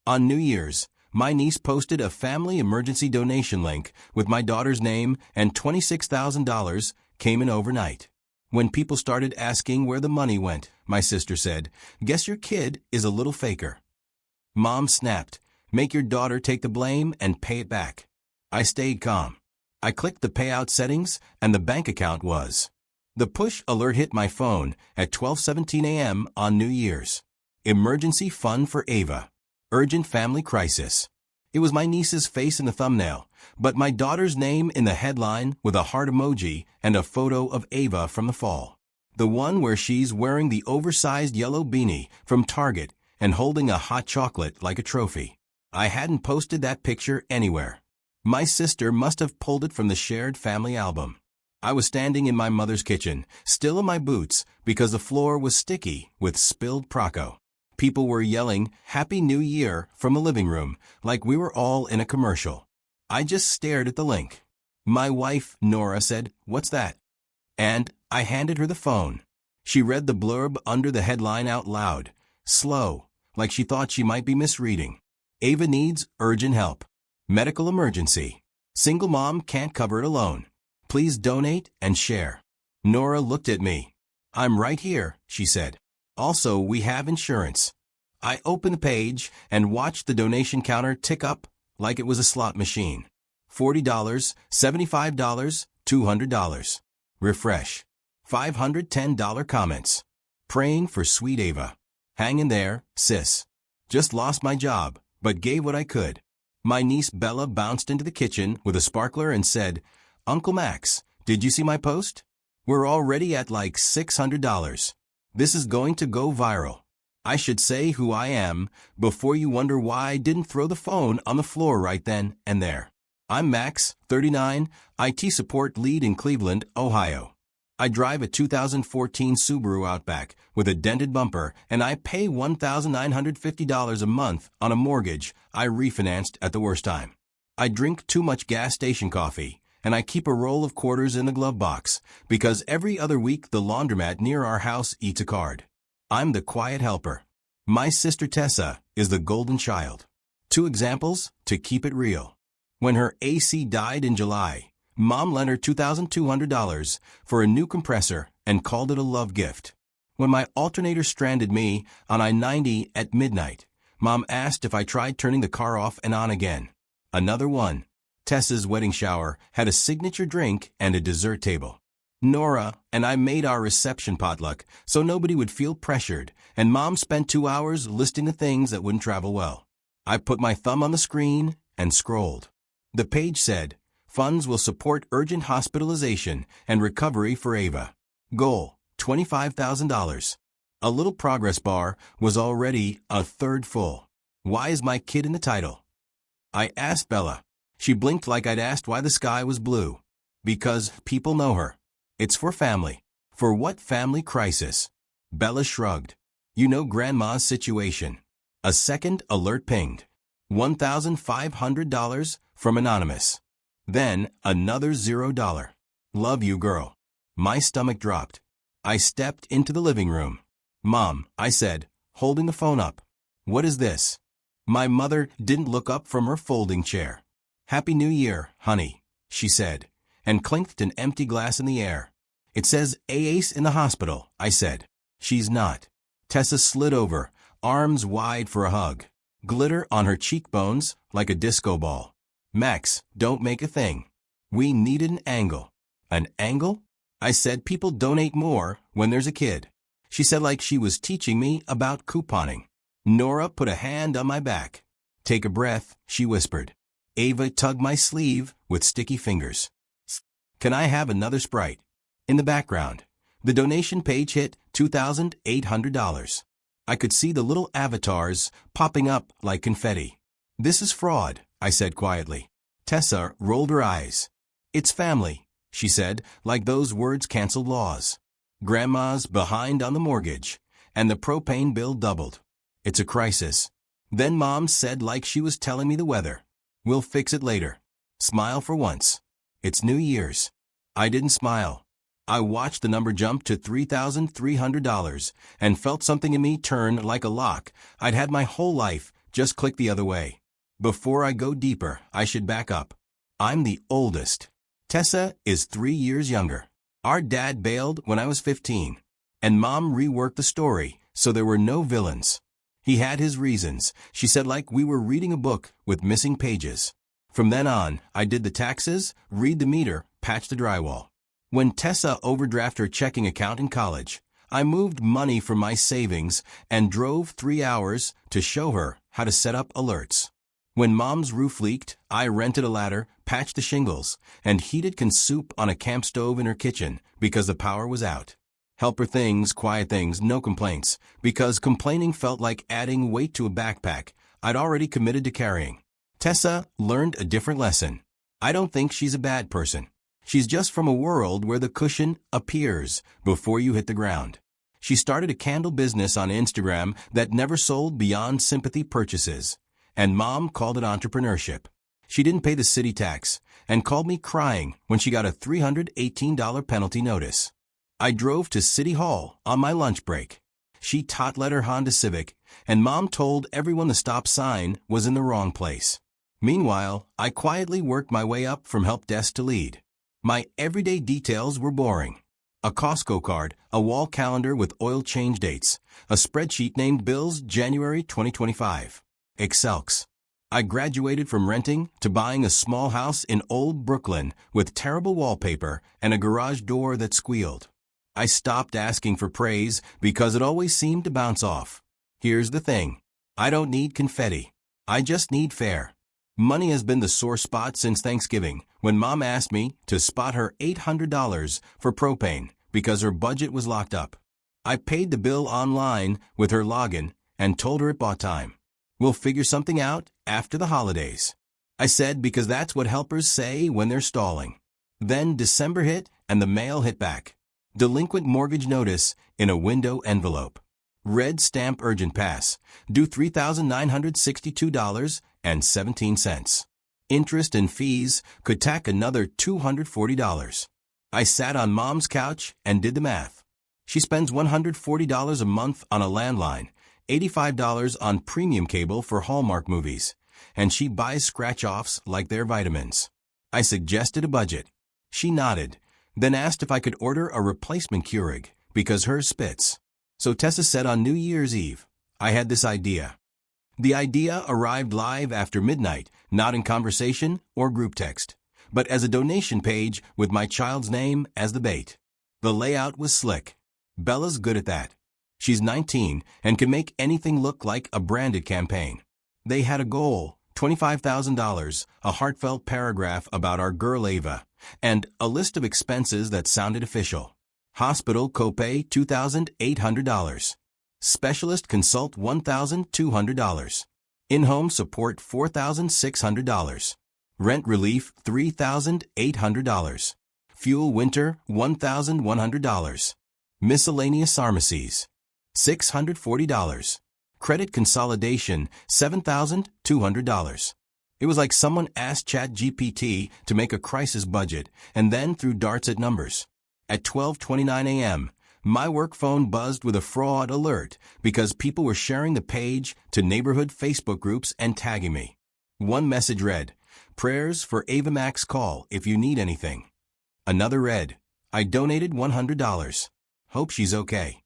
On New Year's, my niece posted a family emergency donation link with my daughter's name, and $26,000 came in overnight. When people started asking where the money went, my sister said, "Guess your kid is a little faker." Mom snapped, "Make your daughter take the blame and pay it back." I stayed calm. I clicked the payout settings, and the bank account was. The push alert hit my phone at 12:17 a.m. on New Year's. Emergency fund for Ava. Urgent family crisis. It was my niece's face in the thumbnail, but my daughter's name in the headline with a heart emoji and a photo of Ava from the fall. The one where she's wearing the oversized yellow beanie from Target and holding a hot chocolate like a trophy. I hadn't posted that picture anywhere. My sister must have pulled it from the shared family album. I was standing in my mother's kitchen, still in my boots because the floor was sticky with spilled Proco. People were yelling, "Happy New Year" from the living room, like we were all in a commercial. I just stared at the link. My wife, Nora, said, "What's that?" And I handed her the phone. She read the blurb under the headline out loud, slow, like she thought she might be misreading. Ava needs urgent help. Medical emergency. Single mom can't cover it alone. Please donate and share. Nora looked at me. "I'm right here," she said. "Also, we have insurance." I opened the page and watched the donation counter tick up like it was a slot machine. $40, $75, $200. Refresh. $510 comments. Praying for sweet Ava. Hang in there, sis. Just lost my job, but gave what I could. My niece Bella bounced into the kitchen with a sparkler and said, "Uncle Max, did you see my post? We're already at like $600. This is going to go viral." I should say who I am before you wonder why I didn't throw the phone on the floor right then and there. I'm Max, 39, IT support lead in Cleveland, Ohio. I drive a 2014 Subaru Outback with a dented bumper, and I pay $1,950 a month on a mortgage I refinanced at the worst time. I drink too much gas station coffee, and I keep a roll of quarters in the glove box because every other week the laundromat near our house eats a card. I'm the quiet helper. My sister Tessa is the golden child. 2 examples to keep it real. When her AC died in July, Mom lent her $2,200 for a new compressor and called it a love gift. When my alternator stranded me on I-90 at midnight, Mom asked if I tried turning the car off and on again. Another one. Tessa's wedding shower had a signature drink and a dessert table. Nora and I made our reception potluck so nobody would feel pressured, and Mom spent 2 hours listing the things that wouldn't travel well. I put my thumb on the screen and scrolled. The page said, "Funds will support urgent hospitalization and recovery for Ava. Goal, $25,000. A little progress bar was already a third full. Why is my kid in the title? I asked Bella. She blinked like I'd asked why the sky was blue. Because people know her. It's for family. For what family crisis? Bella shrugged. You know Grandma's situation. A second alert pinged. $1,500 from Anonymous. Then another $0. Love you, girl. My stomach dropped. I stepped into the living room. Mom, I said, holding the phone up. What is this? My mother didn't look up from her folding chair. Happy New Year, honey, she said, and clinked an empty glass in the air. It says AACE in the hospital, I said. She's not. Tessa slid over, arms wide for a hug. Glitter on her cheekbones like a disco ball. Max, don't make a thing. We needed an angle. An angle? I said people donate more when there's a kid. She said like she was teaching me about couponing. Nora put a hand on my back. Take a breath, she whispered. Ava tugged my sleeve with sticky fingers. Can I have another Sprite? In the background, the donation page hit $2,800. I could see the little avatars popping up like confetti. This is fraud, I said quietly. Tessa rolled her eyes. It's family, she said, like those words canceled laws. Grandma's behind on the mortgage, and the propane bill doubled. It's a crisis. Then Mom said like she was telling me the weather. We'll fix it later. Smile for once. It's New Year's. I didn't smile. I watched the number jump to $3,300 and felt something in me turn like a lock I'd had my whole life Just click the other way. Before I go deeper, I should back up. I'm the oldest. Tessa is 3 years younger. Our dad bailed when I was 15, and Mom reworked the story so there were no villains. He had his reasons, she said, like we were reading a book with missing pages. From then on, I did the taxes, read the meter, patch the drywall. When Tessa overdrafted her checking account in college, I moved money from my savings and drove 3 hours to show her how to set up alerts. When Mom's roof leaked, I rented a ladder, patched the shingles, and heated soup on a camp stove in her kitchen because the power was out. Help her things, quiet things, no complaints, because complaining felt like adding weight to a backpack I'd already committed to carrying. Tessa learned a different lesson. I don't think she's a bad person. She's just from a world where the cushion appears before you hit the ground. She started a candle business on Instagram that never sold beyond sympathy purchases, and Mom called it entrepreneurship. She didn't pay the city tax and called me crying when she got a $318 penalty notice. I drove to City Hall on my lunch break. She tot-led her Honda Civic, and Mom told everyone the stop sign was in the wrong place. Meanwhile, I quietly worked my way up from help desk to lead. My everyday details were boring. A Costco card, a wall calendar with oil change dates, a spreadsheet named Bills January 2025. Excel's. I graduated from renting to buying a small house in old Brooklyn with terrible wallpaper and a garage door that squealed. I stopped asking for praise because it always seemed to bounce off. Here's the thing. I don't need confetti. I just need fair. Money has been the sore spot since Thanksgiving, when Mom asked me to spot her $800 for propane because her budget was locked up. I paid the bill online with her login and told her it bought time. We'll figure something out after the holidays, I said, because that's what helpers say when they're stalling. Then December hit and the mail hit back. Delinquent mortgage notice in a window envelope. Red stamp urgent pass, due $3,962.17. Interest and fees could tack another $240. I sat on Mom's couch and did the math. She spends $140 a month on a landline, $85 on premium cable for Hallmark movies, and she buys scratch-offs like they're vitamins. I suggested a budget. She nodded, then asked if I could order a replacement Keurig because hers spits. So Tessa said on New Year's Eve, I had this idea. The idea arrived live after midnight, not in conversation or group text, but as a donation page with my child's name as the bait. The layout was slick. Bella's good at that. She's 19 and can make anything look like a branded campaign. They had a goal, $25,000, a heartfelt paragraph about our girl Ava, and a list of expenses that sounded official. Hospital copay $2,800. Specialist consult $1,200. In-home support $4,600. Rent relief $3,800. Fuel winter $1,100. Miscellaneous pharmacies $640. Credit consolidation $7,200. It was like someone asked ChatGPT to make a crisis budget and then threw darts at numbers. At 12:29 a.m., my work phone buzzed with a fraud alert because people were sharing the page to neighborhood Facebook groups and tagging me. One message read, "Prayers for Ava Mac's call if you need anything." Another read, "I donated $100. Hope she's okay."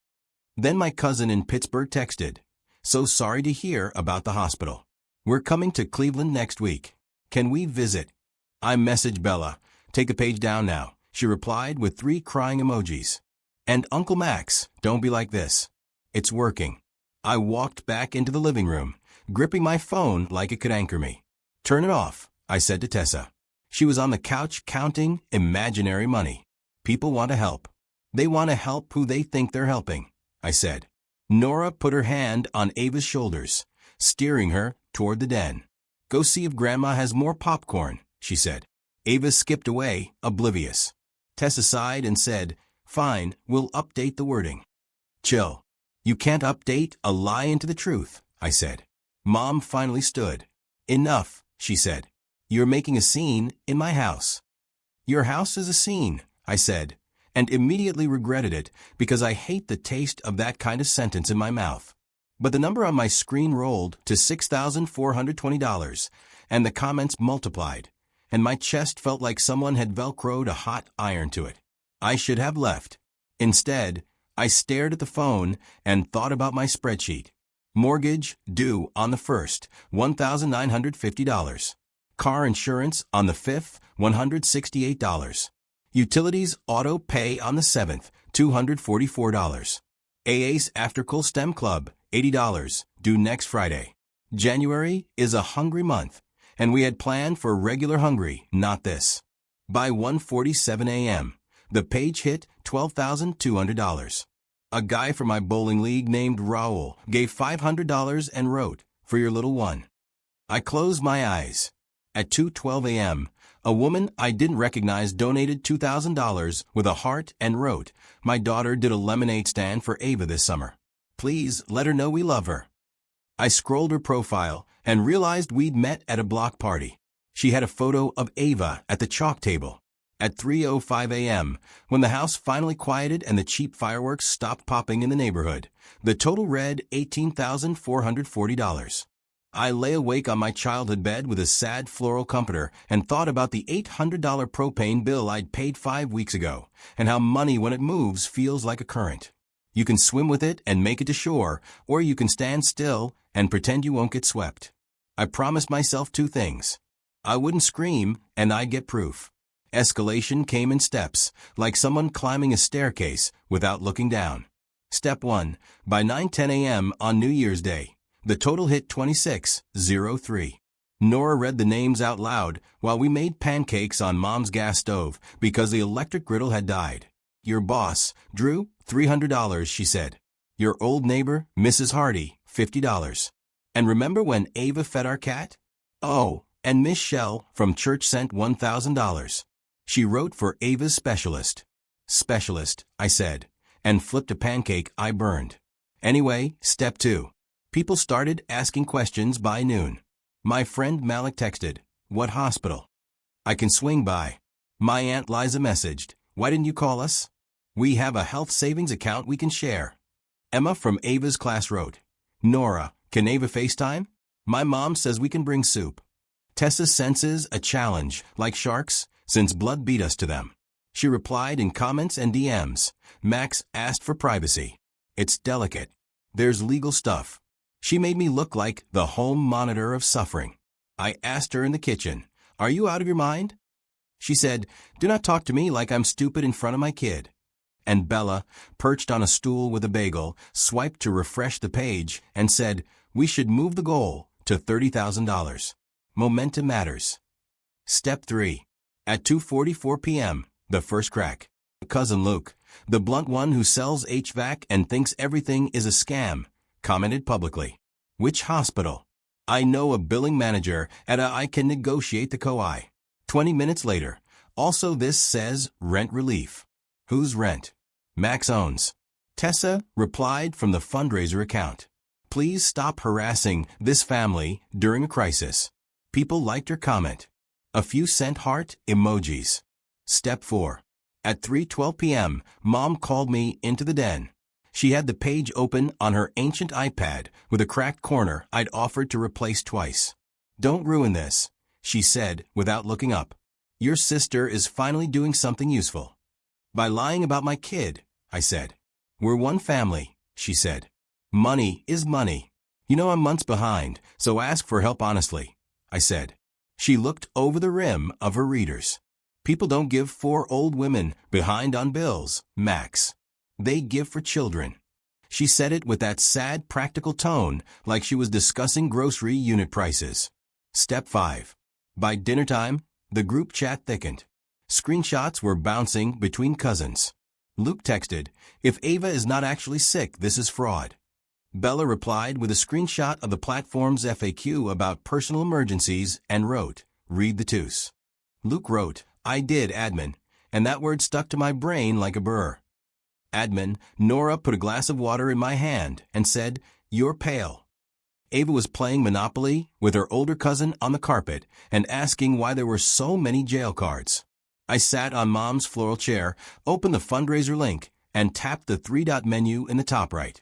Then my cousin in Pittsburgh texted, "So sorry to hear about the hospital. We're coming to Cleveland next week. Can we visit?" I messaged Bella, "Take a page down now." She replied with 3 crying emojis. "And Uncle Max, don't be like this." It's working. I walked back into the living room, gripping my phone like it could anchor me. "Turn it off," I said to Tessa. She was on the couch counting imaginary money. "People want to help. They want to help who they think they're helping," I said. Nora put her hand on Ava's shoulders, steering her toward the den. "Go see if Grandma has more popcorn," she said. Ava skipped away, oblivious. Tessa sighed and said, "Fine, we'll update the wording." "Chill. You can't update a lie into the truth," I said. Mom finally stood. "Enough," she said. "You're making a scene in my house." "Your house is a scene," I said, and immediately regretted it because I hate the taste of that kind of sentence in my mouth. But the number on my screen rolled to $6,420, and the comments multiplied, and my chest felt like someone had Velcroed a hot iron to it. I should have left. Instead, I stared at the phone and thought about my spreadsheet. Mortgage due on the 1st, $1,950. Car insurance on the 5th, $168. Utilities auto pay on the 7th, $244. AA's After School STEM Club, $80, due next Friday. January is a hungry month, and we had planned for regular hungry, not this. By 1:47 a.m., the page hit $12,200. A guy from my bowling league named Raul gave $500 and wrote, "For your little one." I closed my eyes. At 2:12 a.m., a woman I didn't recognize donated $2,000 with a heart and wrote, "My daughter did a lemonade stand for Ava this summer. Please let her know we love her." I scrolled her profile and realized we'd met at a block party. She had a photo of Ava at the chalk table. At 3:05 a.m., when the house finally quieted and the cheap fireworks stopped popping in the neighborhood, the total read $18,440. I lay awake on my childhood bed with a sad floral comforter and thought about the $800 propane bill I'd paid 5 weeks ago, and how money when it moves feels like a current. You can swim with it and make it to shore, or you can stand still and pretend you won't get swept. I promised myself 2 things. I wouldn't scream, and I'd get proof. Escalation came in steps, like someone climbing a staircase without looking down. Step 1. By 9:10 a.m. on New Year's Day, the total hit 2603. Nora read the names out loud while we made pancakes on Mom's gas stove because the electric griddle had died. "Your boss, Drew, $300, she said. Your old neighbor, Mrs. Hardy, $50. And remember when Ava fed our cat? Oh, and Miss Shell from church sent $1,000. She wrote for Ava's specialist." "Specialist," I said, and flipped a pancake I burned. Anyway, step 2. People started asking questions by noon. My friend Malik texted, "What hospital?" "I can swing by." My Aunt Liza messaged, "Why didn't you call us? We have a health savings account we can share." Emma from Ava's class wrote, "Nora, can Ava FaceTime? My mom says we can bring soup." Tessa senses a challenge, like sharks, since blood beat us to them. She replied in comments and DMs. Max asked for privacy. "It's delicate. There's legal stuff." She made me look like the home monitor of suffering. I asked her in the kitchen, "Are you out of your mind?" She said, "Do not talk to me like I'm stupid in front of my kid." And Bella, perched on a stool with a bagel, swiped to refresh the page and said, "We should move the goal to $30,000. Momentum matters." Step 3. At 2:44 p.m., the first crack. Cousin Luke, the blunt one who sells HVAC and thinks everything is a scam, commented publicly. "Which hospital? I know a billing manager at I can negotiate the COI." 20 minutes later, also this says rent relief. Whose rent? Max owns. Tessa replied from the fundraiser account. "Please stop harassing this family during a crisis." People liked her comment. A few sent heart emojis. Step 4. At 3:12 p.m., Mom called me into the den. She had the page open on her ancient iPad with a cracked corner I'd offered to replace twice. "Don't ruin this," she said without looking up. "Your sister is finally doing something useful." "By lying about my kid," I said. "We're one family," she said. "Money is money. You know I'm months behind, so ask for help honestly," I said. She looked over the rim of her readers. "People don't give 4 old women behind on bills, Max. They give for children." She said it with that sad practical tone like she was discussing grocery unit prices. Step 5. By dinner time, the group chat thickened. Screenshots were bouncing between cousins. Luke texted, "If Ava is not actually sick, this is fraud." Bella replied with a screenshot of the platform's FAQ about personal emergencies and wrote, "Read the twos." Luke wrote, "I did, admin," and that word stuck to my brain like a burr. Admin, Nora put a glass of water in my hand and said, "You're pale." Ava was playing Monopoly with her older cousin on the carpet and asking why there were so many jail cards. I sat on Mom's floral chair, opened the fundraiser link, and tapped the 3-dot menu in the top right.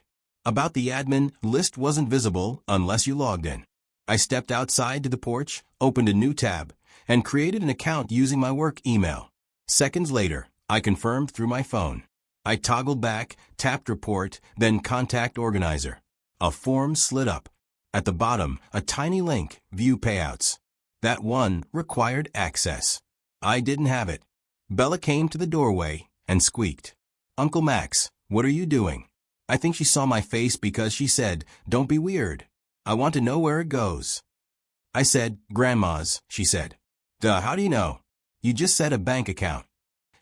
About the admin, list wasn't visible unless you logged in. I stepped outside to the porch, opened a new tab, and created an account using my work email. Seconds later, I confirmed through my phone. I toggled back, tapped report, then contact organizer. A form slid up. At the bottom, a tiny link, view payouts. That one required access. I didn't have it. Bella came to the doorway and squeaked. "Uncle Max, what are you doing?" I think she saw my face because she said, "Don't be weird. I want to know where it goes." I said, "Grandma's," she said. "Duh, how do you know?" "You just said a bank account."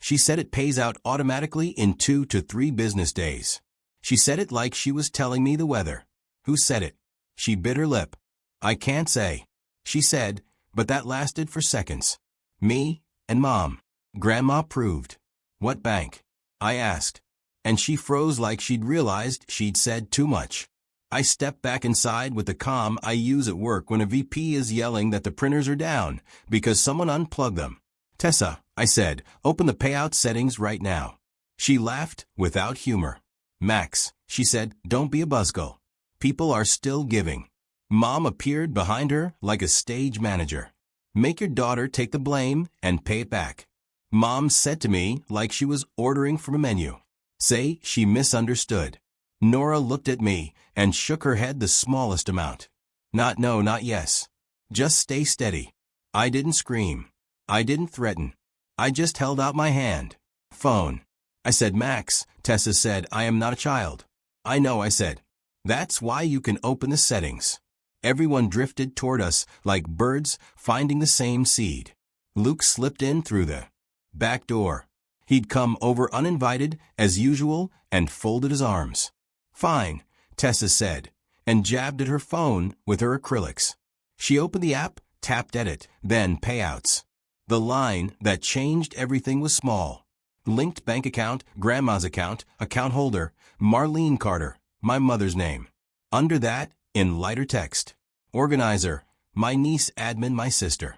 She said it pays out automatically in 2 to 3 business days. She said it like she was telling me the weather. Who said it? She bit her lip. "I can't say." She said, but that lasted for seconds. "Me and Mom." Grandma proved. "What bank?" I asked. And she froze like she'd realized she'd said too much. I stepped back inside with the calm I use at work when a VP is yelling that the printers are down because someone unplugged them. "Tessa," I said, "open the payout settings right now." She laughed without humor. "Max," she said, "don't be a buzzkill. People are still giving." Mom appeared behind her like a stage manager. "Make your daughter take the blame and pay it back." Mom said to me like she was ordering from a menu. "Say she misunderstood." Nora looked at me and shook her head the smallest amount. "Not no, not yes. Just stay steady." I didn't scream. I didn't threaten. I just held out my hand. "Phone." I said, "Max," Tessa said, "I am not a child." "I know," I said. "That's why you can open the settings." Everyone drifted toward us like birds finding the same seed. Luke slipped in through the back door. He'd come over uninvited, as usual, and folded his arms. "Fine," Tessa said, and jabbed at her phone with her acrylics. She opened the app, tapped edit, then payouts. The line that changed everything was small. Linked bank account, Grandma's account, account holder, Marlene Carter, my mother's name. Under that, in lighter text, organizer, my niece admin, my sister.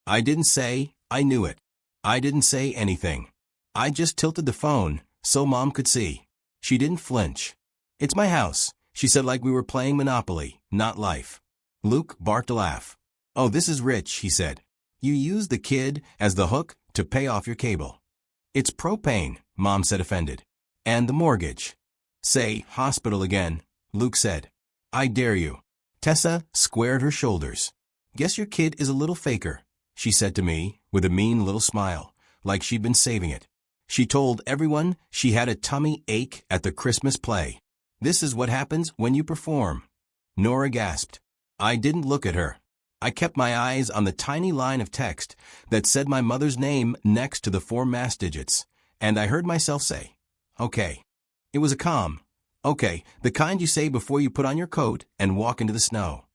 I didn't say I knew it. I didn't say anything. I just tilted the phone so Mom could see. She didn't flinch. "It's my house," she said like we were playing Monopoly, not life. Luke barked a laugh. "Oh, this is rich," he said. "You use the kid as the hook to pay off your cable." "It's propane," Mom said, offended. "And the mortgage." "Say hospital again," Luke said. "I dare you." Tessa squared her shoulders. "Guess your kid is a little faker," she said to me with a mean little smile, like she'd been saving it. She told everyone she had a tummy ache at the Christmas play. "This is what happens when you perform." Nora gasped. I didn't look at her. I kept my eyes on the tiny line of text that said my mother's name next to the 4 mass digits, and I heard myself say, "Okay." It was a calm, "Okay," the kind you say before you put on your coat and walk into the snow.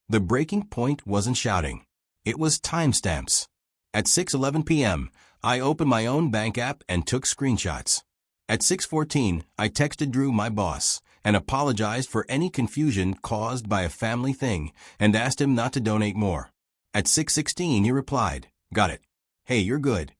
The breaking point wasn't shouting. It was timestamps. At 6:11 p.m., I opened my own bank app and took screenshots. At 6:14, I texted Drew, my boss, and apologized for any confusion caused by a family thing and asked him not to donate more. At 6:16, he replied, "Got it. Hey, you're good."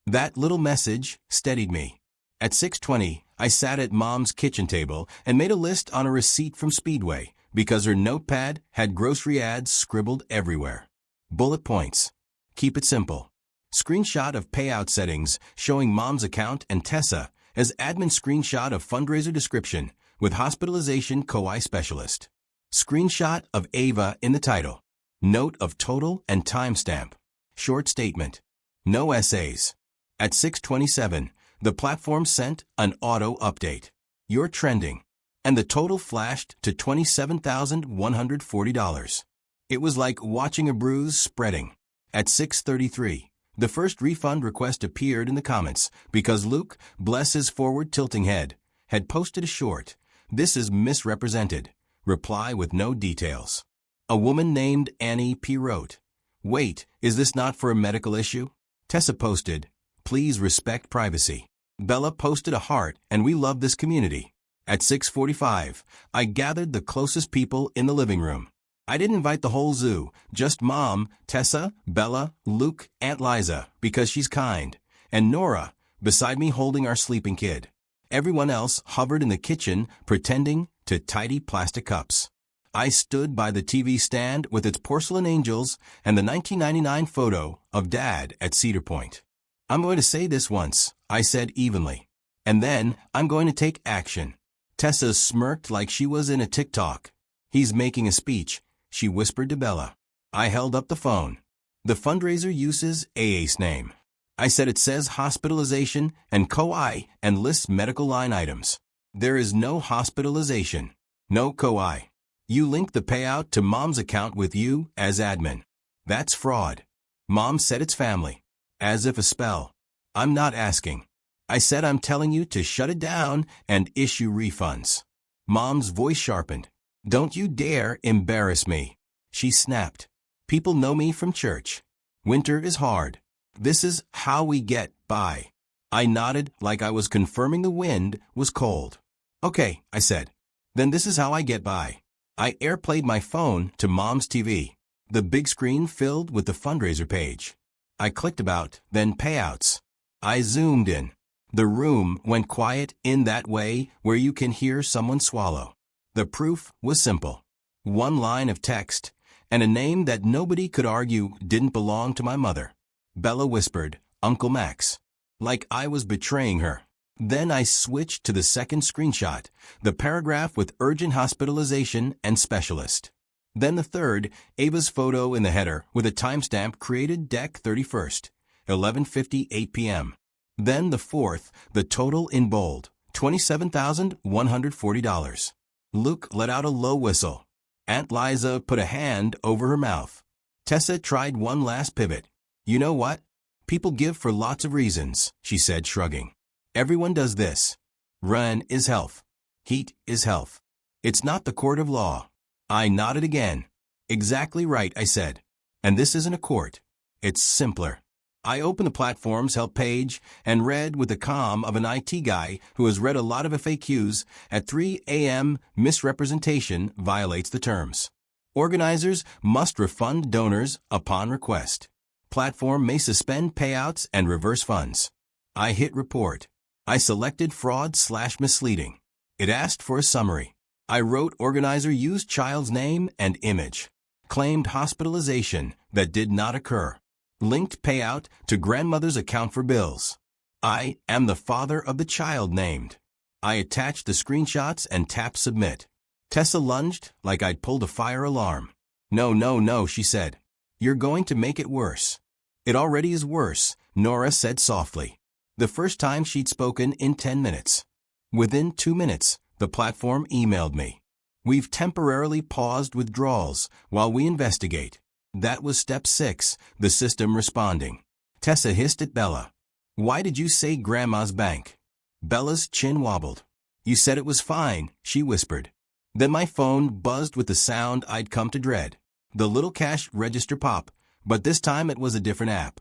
That little message steadied me. At 6:20, I sat at Mom's kitchen table and made a list on a receipt from Speedway because her notepad had grocery ads scribbled everywhere. Bullet points. Keep it simple. Screenshot of payout settings showing Mom's account and Tessa as admin. Screenshot of fundraiser description with hospitalization COI specialist. Screenshot of Ava in the title. Note of total and timestamp. Short statement. No essays. At 6:27, the platform sent an auto update. "You're trending." And the total flashed to $27,140. It was like watching a bruise spreading. At 6:33, the first refund request appeared in the comments because Luke, bless his forward-tilting head, had posted a short, "This is misrepresented," reply with no details. A woman named Annie P. wrote, "Wait, is this not for a medical issue?" Tessa posted, "Please respect privacy." Bella posted a heart, and "We love this community." At 6:45, I gathered the closest people in the living room. I didn't invite the whole zoo, just Mom, Tessa, Bella, Luke, Aunt Liza, because she's kind, and Nora, beside me holding our sleeping kid. Everyone else hovered in the kitchen, pretending to tidy plastic cups. I stood by the TV stand with its porcelain angels and the 1999 photo of Dad at Cedar Point. I'm going to say this once, I said evenly. And then I'm going to take action. Tessa smirked like she was in a TikTok. He's making a speech, she whispered to Bella. I held up the phone. The fundraiser uses AA's name. I said it says hospitalization and COI and lists medical line items. There is no hospitalization, no COI. You link the payout to Mom's account with you as admin. That's fraud. Mom said it's family. As if a spell. I'm not asking. I said I'm telling you to shut it down and issue refunds. Mom's voice sharpened. Don't you dare embarrass me. She snapped. People know me from church. Winter is hard. This is how we get by. I nodded like I was confirming the wind was cold. Okay, I said. Then this is how I get by. I airplayed my phone to Mom's TV. The big screen filled with the fundraiser page. I clicked about, then payouts. I zoomed in. The room went quiet in that way where you can hear someone swallow. The proof was simple. One line of text, and a name that nobody could argue didn't belong to my mother. Bella whispered, Uncle Max. Like I was betraying her. Then I switched to the second screenshot, the paragraph with urgent hospitalization and specialist. Then the third, Ava's photo in the header with a timestamp created Dec 31st, 11:58 p.m. Then the fourth, the total in bold, $27,140. Luke let out a low whistle. Aunt Liza put a hand over her mouth. Tessa tried one last pivot. You know what? People give for lots of reasons, she said, shrugging. Everyone does this. Run is health. Heat is health. It's not the court of law. I nodded again. Exactly right, I said. And this isn't a court. It's simpler. I opened the platform's help page and read with the calm of an IT guy who has read a lot of FAQs at 3 a.m. Misrepresentation violates the terms. Organizers must refund donors upon request. Platform may suspend payouts and reverse funds. I hit report. I selected fraud/misleading. It asked for a summary. I wrote organizer used child's name and image. Claimed hospitalization that did not occur. Linked payout to grandmother's account for bills. I am the father of the child named. I attached the screenshots and tapped submit. Tessa lunged like I'd pulled a fire alarm. No, no, no, she said. You're going to make it worse. It already is worse, Nora said softly. The first time she'd spoken in 10 minutes. Within 2 minutes, the platform emailed me. We've temporarily paused withdrawals while we investigate. That was step 6, the system responding. Tessa hissed at Bella. Why did you say Grandma's bank? Bella's chin wobbled. You said it was fine, she whispered. Then my phone buzzed with the sound I'd come to dread. The little cash register pop, but this time it was a different app.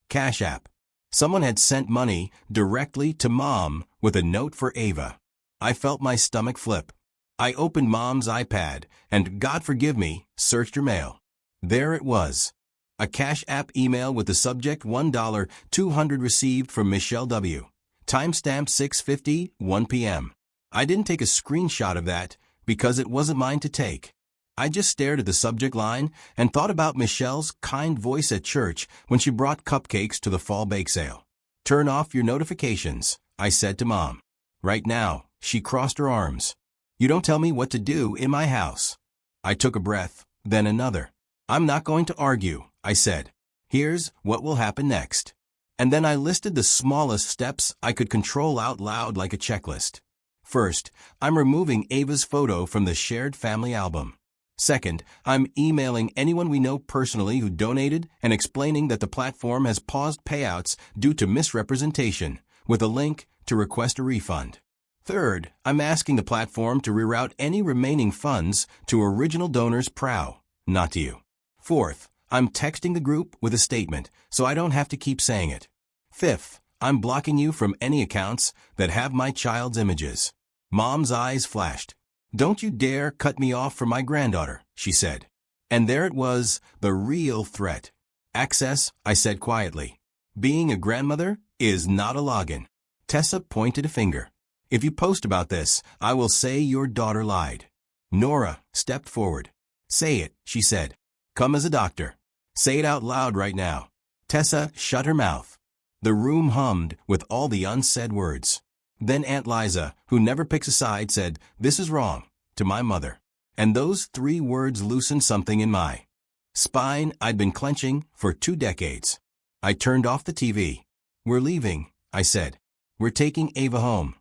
Cash App. Someone had sent money directly to Mom with a note for Ava. I felt my stomach flip. I opened Mom's iPad and, God forgive me, searched her mail. There it was. A Cash App email with the subject $1 200 received from Michelle W. Timestamp 6:51 p.m. I didn't take a screenshot of that because it wasn't mine to take. I just stared at the subject line and thought about Michelle's kind voice at church when she brought cupcakes to the fall bake sale. Turn off your notifications, I said to Mom. Right now, she crossed her arms. You don't tell me what to do in my house. I took a breath, then another. I'm not going to argue, I said. Here's what will happen next. And then I listed the smallest steps I could control out loud like a checklist. First, I'm removing Ava's photo from the shared family album. Second, I'm emailing anyone we know personally who donated and explaining that the platform has paused payouts due to misrepresentation, with a link to request a refund. Third, I'm asking the platform to reroute any remaining funds to original donors PROW, not to you. Fourth, I'm texting the group with a statement so I don't have to keep saying it. Fifth, I'm blocking you from any accounts that have my child's images. Mom's eyes flashed. Don't you dare cut me off for my granddaughter, she said. And there it was, the real threat. Access, I said quietly. Being a grandmother is not a login. Tessa pointed a finger. If you post about this, I will say your daughter lied. Nora stepped forward. Say it, she said. Come as a doctor. Say it out loud right now. Tessa shut her mouth. The room hummed with all the unsaid words. Then Aunt Liza, who never picks a side, said, "This is wrong," to my mother. And those 3 words loosened something in my spine I'd been clenching for 2 decades. I turned off the TV. "We're leaving," I said. "We're taking Ava home."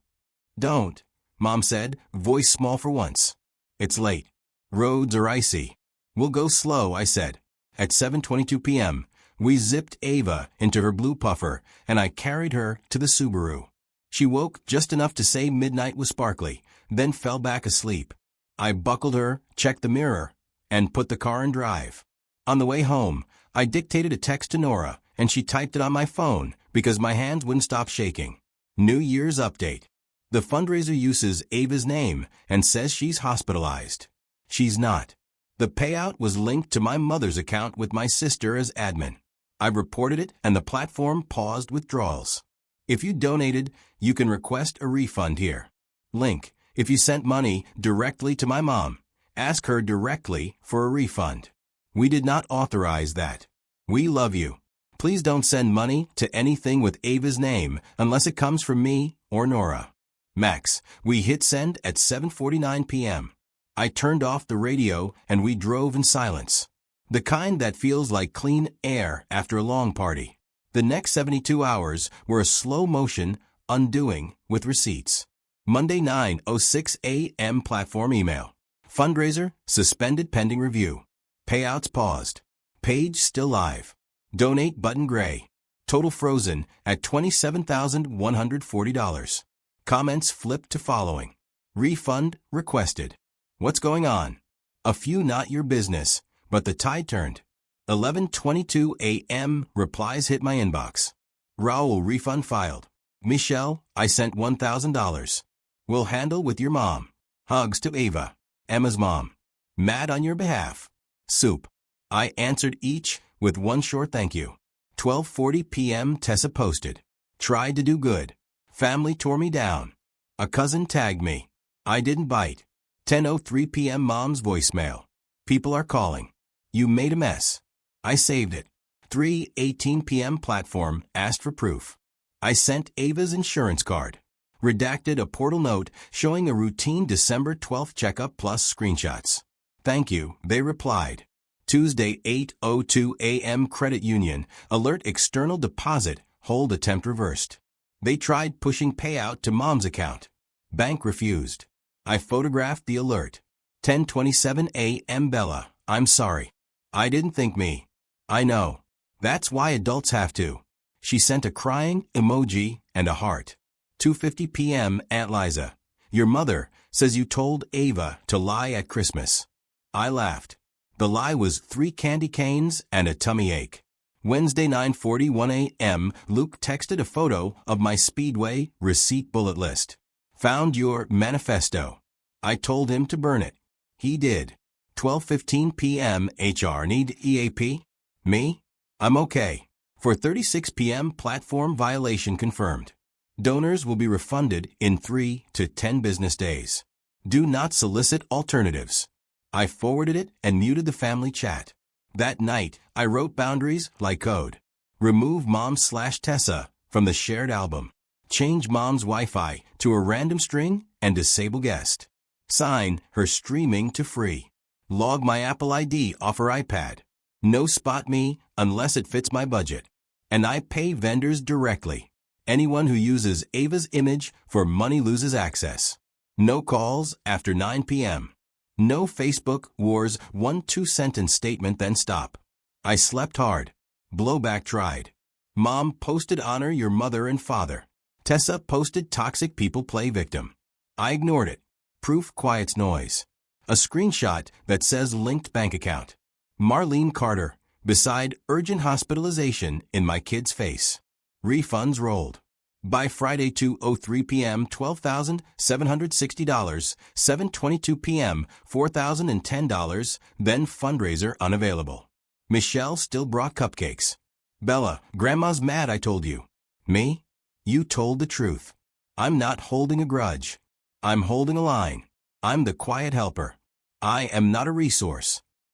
"Don't," Mom said, voice small for once. "It's late. Roads are icy." "We'll go slow," I said. At 7:22 p.m., we zipped Ava into her blue puffer, and I carried her to the Subaru. She woke just enough to say midnight was sparkly, then fell back asleep. I buckled her, checked the mirror, and put the car in drive. On the way home, I dictated a text to Nora, and she typed it on my phone because my hands wouldn't stop shaking. New Year's update. The fundraiser uses Ava's name and says she's hospitalized. She's not. The payout was linked to my mother's account with my sister as admin. I reported it, and the platform paused withdrawals. If you donated, you can request a refund here. Link. If you sent money directly to my mom, ask her directly for a refund. We did not authorize that. We love you. Please don't send money to anything with Ava's name unless it comes from me or Nora. Max. We hit send at 7:49 p.m. I turned off the radio and we drove in silence. The kind that feels like clean air after a long party. The next 72 hours were a slow motion undoing with receipts. Monday 9:06 a.m. platform email. Fundraiser suspended pending review. Payouts paused. Page still live. Donate button gray. Total frozen at $27,140. Comments flipped to following. Refund requested. What's going on? A few not your business, but the tide turned. 11:22 a.m. replies hit my inbox. Raul refund filed. Michelle, I sent $1,000. We'll handle with your mom. Hugs to Ava. Emma's mom. Mad on your behalf. Soup. I answered each with one short thank you. 12:40 p.m. Tessa posted. Tried to do good. Family tore me down. A cousin tagged me. I didn't bite. 10:03 p.m. Mom's voicemail. People are calling. You made a mess. I saved it. 3:18 p.m. platform asked for proof. I sent Ava's insurance card. Redacted a portal note showing a routine December 12th checkup plus screenshots. Thank you, they replied. Tuesday 8:02 a.m. Credit Union, alert external deposit, hold attempt reversed. They tried pushing payout to mom's account. Bank refused. I photographed the alert. 10:27 a.m. Bella, I'm sorry. I didn't think me. I know. That's why adults have to. She sent a crying emoji and a heart. 2:50 p.m. Aunt Liza. Your mother says you told Ava to lie at Christmas. I laughed. The lie was 3 candy canes and a tummy ache. Wednesday 9:41 a.m. Luke texted a photo of my Speedway receipt bullet list. Found your manifesto. I told him to burn it. He did. 12:15 p.m. HR need EAP? Me? I'm okay. 4:36 p.m. platform violation confirmed. Donors will be refunded in 3 to 10 business days. Do not solicit alternatives. I forwarded it and muted the family chat. That night, I wrote boundaries like code. Remove Mom/Tessa from the shared album. Change Mom's Wi-Fi to a random string and disable guest. Sign her streaming to free. Log my Apple ID off her iPad. No spot me unless it fits my budget. And I pay vendors directly. Anyone who uses Ava's image for money loses access. No calls after 9 p.m. No Facebook wars 1 2-sentence statement then stop. I slept hard. Blowback tried. Mom posted honor your mother and father. Tessa posted toxic people play victim. I ignored it. Proof quiets noise. A screenshot that says linked bank account. Marlene Carter, beside urgent hospitalization in my kid's face. Refunds rolled. By Friday 2:03 p.m. $12,760, 7:22 p.m. $4,010, then fundraiser unavailable. Michelle still brought cupcakes. Bella, Grandma's mad I told you. Me? You told the truth. I'm not holding a grudge. I'm holding a line. I'm the quiet helper. I am not a resource.